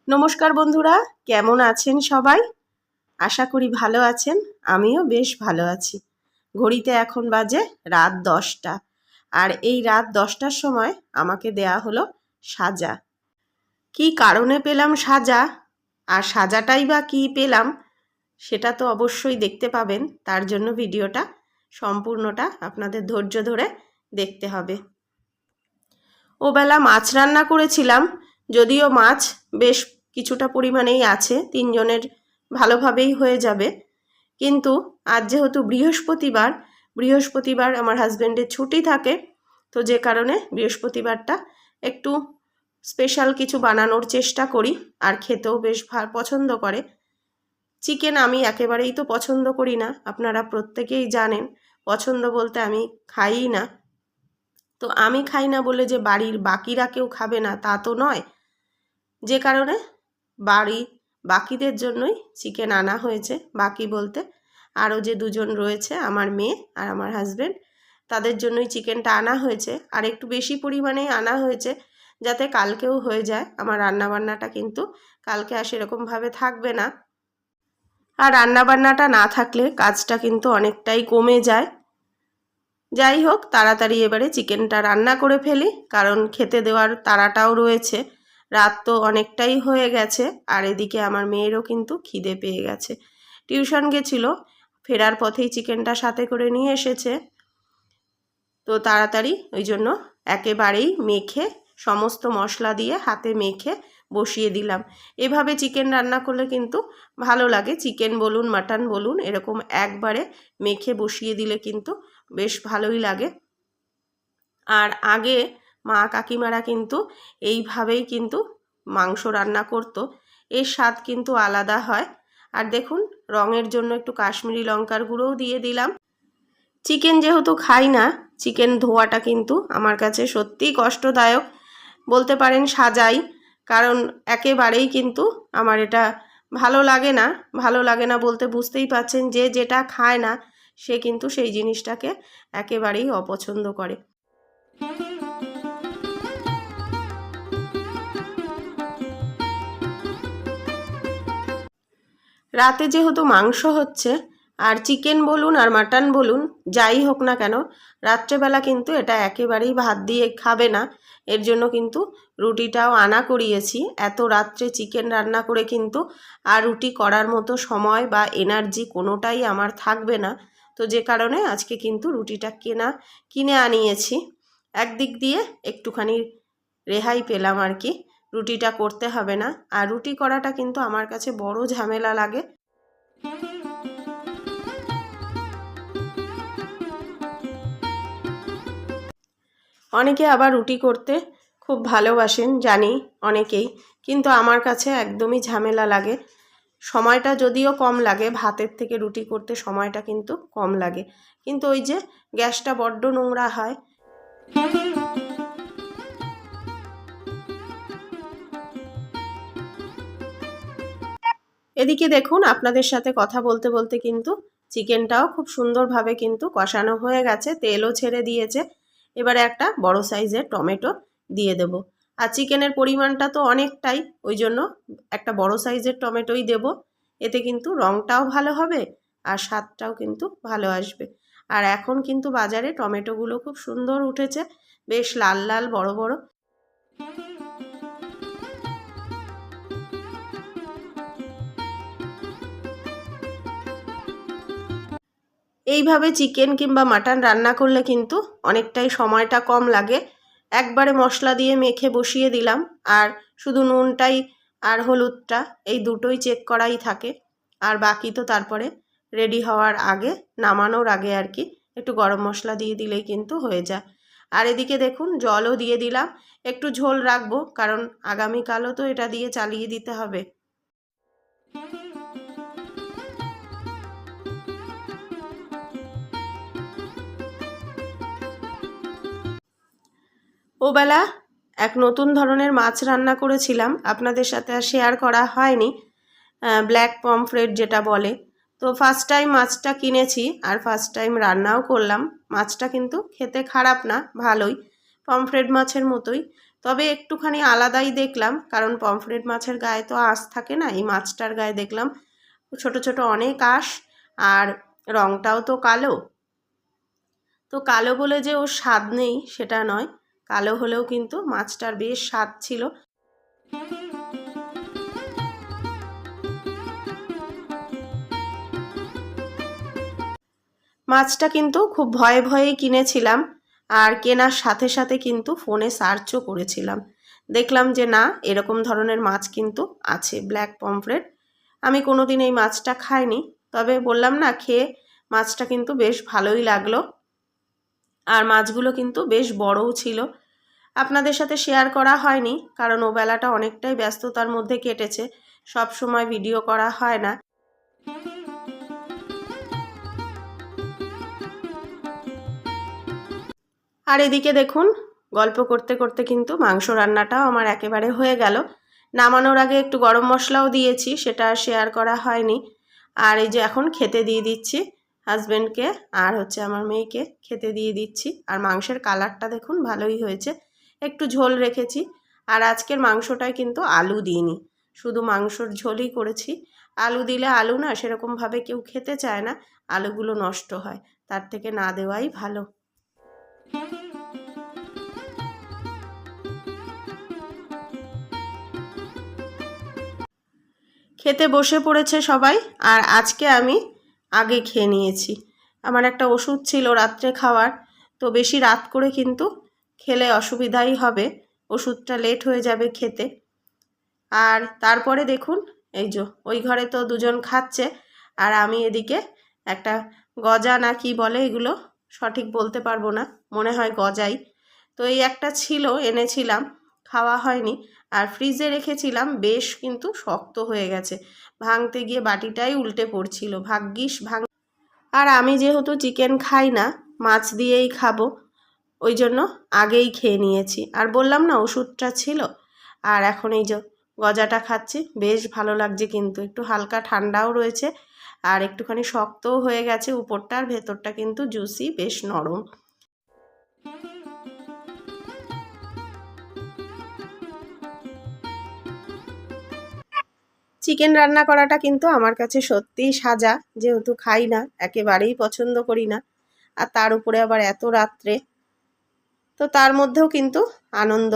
নমস্কার বন্ধুরা, কেমন আছেন সবাই? আশা করি ভালো আছেন। আমিও বেশ ভালো আছি। ঘড়িতে এখন বাজে রাত 10টা, আর এই রাত 10টার সময় আমাকে দেয়া হলো সাজা। কি কারণে পেলাম সাজা, আর সাজাটাই বা কী পেলাম, সেটা তো অবশ্যই দেখতে পাবেন। তার জন্য ভিডিওটা সম্পূর্ণটা আপনাদের ধৈর্য ধরে দেখতে হবে। ওবেলা মাছ রান্না করেছিলাম, যদিও মাছ বেশ কিছুটা পরিমাণেই আছে, 3 জনের ভালোভাবেই হয়ে যাবে। কিন্তু আজ যেহেতু বৃহস্পতিবার আমার হাজব্যান্ডের ছুটি থাকে, তো যে কারণে বৃহস্পতিবারটা একটু স্পেশাল কিছু বানানোর চেষ্টা করি, আর খেতেও বেশ পছন্দ করে। চিকেন আমি একেবারেই তো পছন্দ করি না, আপনারা প্রত্যেকেই জানেন। পছন্দ বলতে আমি খাইই না। তো আমি খাই না বলে যে বাড়ির বাকিরা কেউ খাবে না তা তো নয়, যে কারণে বাকিদের জন্যই চিকেন আনা হয়েছে। বাকি বলতে আরও যে 2জন রয়েছে, আমার মেয়ে আর আমার হাজব্যান্ড, তাদের জন্যই চিকেনটা আনা হয়েছে। আর একটু বেশি পরিমাণেই আনা হয়েছে যাতে কালকেও হয়ে যায়। আমার রান্নাবান্নাটা কিন্তু কালকে আর সেরকমভাবে থাকবে না, আর রান্নাবান্নাটা না থাকলে কাজটা কিন্তু অনেকটাই কমে যায়। যাই হোক, তাড়াতাড়ি এবারে চিকেনটা রান্না করে ফেলি, কারণ খেতে দেওয়ার তাড়াটাও রয়েছে। রাত তো অনেকটাই হয়ে গেছে, আর এদিকে আমার মেয়েরও কিন্তু খিদে পেয়ে গেছে। টিউশন গেছিলো, ফেরার পথেই চিকেনটা সাথে করে নিয়ে এসেছে। তো তাড়াতাড়ি ওই জন্য একেবারেই মেখে, সমস্ত মশলা দিয়ে হাতে মেখে বসিয়ে দিলাম। এভাবে চিকেন রান্না করলে কিন্তু ভালো লাগে। চিকেন বলুন, মাটন বলুন, এরকম একবারে মেখে বসিয়ে দিলে কিন্তু বেশ ভালোই লাগে। আর আগে মা কাকিমারা কিন্তু এইভাবেই কিন্তু মাংস রান্না করতো। এর স্বাদ কিন্তু আলাদা হয়। আর দেখুন, রঙের জন্য একটু কাশ্মীরি লঙ্কার গুঁড়োও দিয়ে দিলাম। চিকেন যেহেতু খাই না, চিকেন ধোয়াটা কিন্তু আমার কাছে সত্যিই কষ্টদায়ক বলতে পারেন, সাজাই। কারণ একেবারেই কিন্তু আমার এটা ভালো লাগে না বলতে বুঝতেই পাচ্ছেন, যে যেটা খায় না সে কিন্তু সেই জিনিসটাকে একেবারেই অপছন্দ করে। রাতে যেহেতু মাংস হচ্ছে, আর চিকেন বলুন আর মাটন বলুন, যাই হোক না কেন, রাত্রেবেলা কিন্তু এটা একেবারেই ভাত দিয়ে খাবে না। এর জন্য কিন্তু রুটিটাও আনা করিয়েছি। এত রাত্রে চিকেন রান্না করে কিন্তু আর রুটি করার মতো সময় বা এনার্জি কোনোটাই আমার থাকবে না। তো যে কারণে আজকে কিন্তু রুটিটা কিনে আনিয়েছি। একদিক দিয়ে একটুখানি রেহাই পেলাম আর কি, রুটিটা করতে হবে না। আর রুটি করাটা কিন্তু আমার কাছে বড় ঝামেলা লাগে। অনেকে আবার রুটি করতে খুব ভালোবাসেন, জানি অনেকেই, কিন্তু আমার কাছে একদমই ঝামেলা লাগে। সময়টা যদিও কম লাগে, ভাতের থেকে রুটি করতে সময়টা কিন্তু কম লাগে, কিন্তু ওই যে গ্যাসটা বড্ড নোংরা হয়। এদিকে দেখুন, আপনাদের সাথে কথা বলতে বলতে কিন্তু চিকেনটাও খুব সুন্দরভাবে কিন্তু কষানো হয়ে গেছে, তেলও ছেড়ে দিয়েছে। এবারে একটা বড় সাইজের টমেটো দিয়ে দেব। আর চিকেনের পরিমাণটা তো অনেকটাই, ওই জন্য একটা বড় সাইজের টমেটোই দেব। এতে কিন্তু রঙটাও ভালো হবে আর স্বাদটাও কিন্তু ভালো আসবে। আর এখন কিন্তু বাজারে টমেটোগুলো খুব সুন্দর উঠেছে, বেশ লাল লাল বড় বড়। এইভাবে চিকেন কিংবা মাটন রান্না করলে কিন্তু অনেকটাই সময়টা কম লাগে। একবারে মশলা দিয়ে মেখে বসিয়ে দিলাম, আর শুধু নুনটাই আর হলুদটা এই দুটোই চেক করাই থাকে। আর বাকি তো তারপরে রেডি হওয়ার আগে, নামানোর আগে আর কি, একটু গরম মশলা দিয়ে দিলেই কিন্তু হয়ে যায়। আর এদিকে দেখুন, জলও দিয়ে দিলাম। একটু ঝোল রাখবো, কারণ আগামীকালও তো এটা দিয়ে চালিয়ে দিতে হবে। ওবেলা এক নতুন ধরনের মাছ রান্না করেছিলাম, আপনাদের সাথে আর শেয়ার করা হয়নি। ব্ল্যাক পমফ্রেট যেটা বলে। তো ফার্স্ট টাইম মাছটা কিনেছি, আর ফার্স্ট টাইম রান্নাও করলাম। মাছটা কিন্তু খেতে খারাপ না, ভালোই, পমফ্রেট মাছের মতোই। তবে একটুখানি আলাদাই দেখলাম, কারণ পমফ্রেট মাছের গায়ে তো আঁশ থাকে না, এই মাছটার গায়ে দেখলাম ছোট ছোট অনেক আঁশ, আর রঙটাও তো কালো। তো কালো বলে যে ওর স্বাদ নেই সেটা নয়, কালো হলেও কিন্তু মাছটার বেশ স্বাদ ছিল। মাছটা কিন্তু খুব ভয়ে ভয়েই কিনেছিলাম, আর কেনার সাথে সাথে কিন্তু ফোনে সার্চও করেছিলাম। দেখলাম যে না, এরকম ধরনের মাছ কিন্তু আছে, ব্ল্যাক পমফ্রেট। আমি কোনোদিন এই মাছটা খাইনি, তবে বললাম না, খেয়ে মাছটা কিন্তু বেশ ভালোই লাগলো। আর মাছগুলো কিন্তু বেশ বড়ও ছিল। আপনাদের সাথে শেয়ার করা হয়নি, কারণ ও বেলাটা অনেকটাই ব্যস্ততার মধ্যে কেটেছে, সব সময় ভিডিও করা হয় না। আর এদিকে দেখুন, গল্প করতে করতে কিন্তু মাংস রান্নাটাও আমার একেবারে হয়ে গেল। নামানোর আগে একটু গরম মশলাও দিয়েছি, সেটা আর শেয়ার করা হয়নি। আর এই যে এখন খেতে দিয়ে দিচ্ছি হাজব্যান্ডকে, আর হচ্ছে আমার মেয়েকে খেতে দিয়ে দিচ্ছি। আর মাংসের কালারটা দেখুন ভালোই হয়েছে, একটু ঝোল রেখেছি। আর আজকের মাংসটায় কিন্তু আলু দিইনি, শুধু মাংসর ঝোলই করেছি। আলু দিলে আলু না সেরকমভাবে কেউ খেতে চায় না, আলুগুলো নষ্ট হয়, তার থেকে না দেওয়াই ভালো। খেতে বসে পড়েছে সবাই, আর আজকে আমি আগে খেয়ে নিয়েছি। আমার একটা ওষুধ ছিল রাত্রে খাওয়ার, তো বেশি রাত করে কিন্তু খেলে অসুবিধাই হবে, ওষুধটা লেট হয়ে যাবে খেতে। আর তারপরে দেখুন, এই যে ওই ঘরে তো দুজন খাচ্ছে, আর আমি এদিকে একটা গজা না কি বলে এগুলো, সঠিক বলতে পারবো না, মনে হয় গজাই। তো এই একটা ছিল, এনেছিলাম, খাওয়া হয়নি, আর ফ্রিজে রেখেছিলাম, বেশ কিন্তু শক্ত হয়ে গেছে, ভাঙতে গিয়ে বাটিটাই উল্টে পড়ছিল, ভাগ্যিস আর আমি যেহেতু চিকেন খাই না, মাছ দিয়েই খাবো, ওই জন্য আগেই খেয়ে নিয়েছি। আর বললাম না ওষুধটা ছিল, আর এখন এই যে গজাটা খাচ্ছি, বেশ ভালো লাগছে, কিন্তু একটু হালকা ঠান্ডাও রয়েছে, আর একটুখানি শক্তও হয়ে গেছে উপরটা, আর ভেতরটা কিন্তু জুসি, বেশ নরম। চিকেন রান্না করাটা কিন্তু আমার কাছে সত্যিই সাজা, যেহেতু খাই না, একেবারেই পছন্দ করি না, আর তার উপরে আবার এত রাত্রে, তো তার মধ্যেও কিন্তু আনন্দ,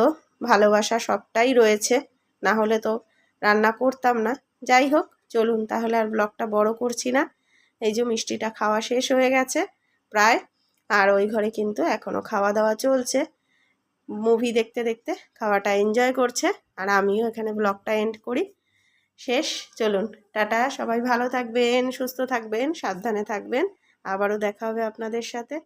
ভালোবাসা সবটাই রয়েছে, না হলে তো রান্না করতাম না। যাই হোক, চলুন তাহলে আর ব্লগটা বড় করছি না। এই যে মিষ্টিটা খাওয়া শেষ হয়ে গেছে প্রায়, আর ওই ঘরে কিন্তু এখনও খাওয়া দাওয়া চলছে, মুভি দেখতে দেখতে খাওয়াটা এনজয় করছে, আর আমিও এখানে ব্লগটা এন্ড করি, শেষ। চলুন টাটা, সবাই ভালো থাকবেন, সুস্থ থাকবেন, সাবধানে থাকবেন, আবারও দেখা হবে আপনাদের সাথে।